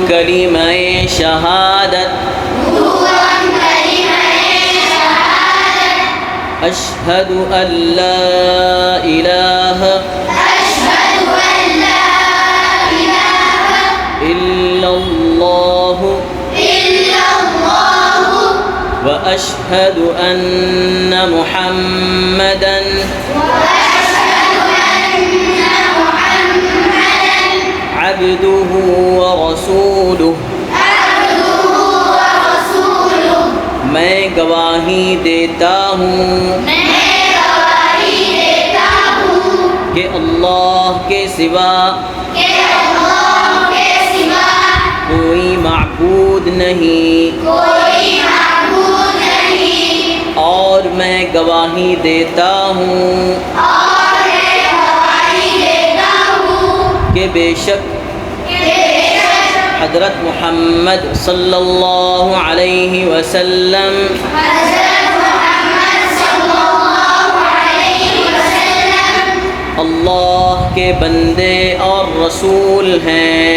कलिमाए शहादत अशहदु अल्ला इलाहा इल्लल्लाहु व अशहदु अन्न मुहम्मदन अब्दुहु व रसूलुहु। मैं गवाही देता हूँ कि अल्लाह के सिवा कोई माबूद नहीं और मैं गवाही देता हूँ कि बेशक हज़रत मुहम्मद सल्लल्लाहु अलैहि वसल्लम अल्लाह के बंदे और रसूल हैं।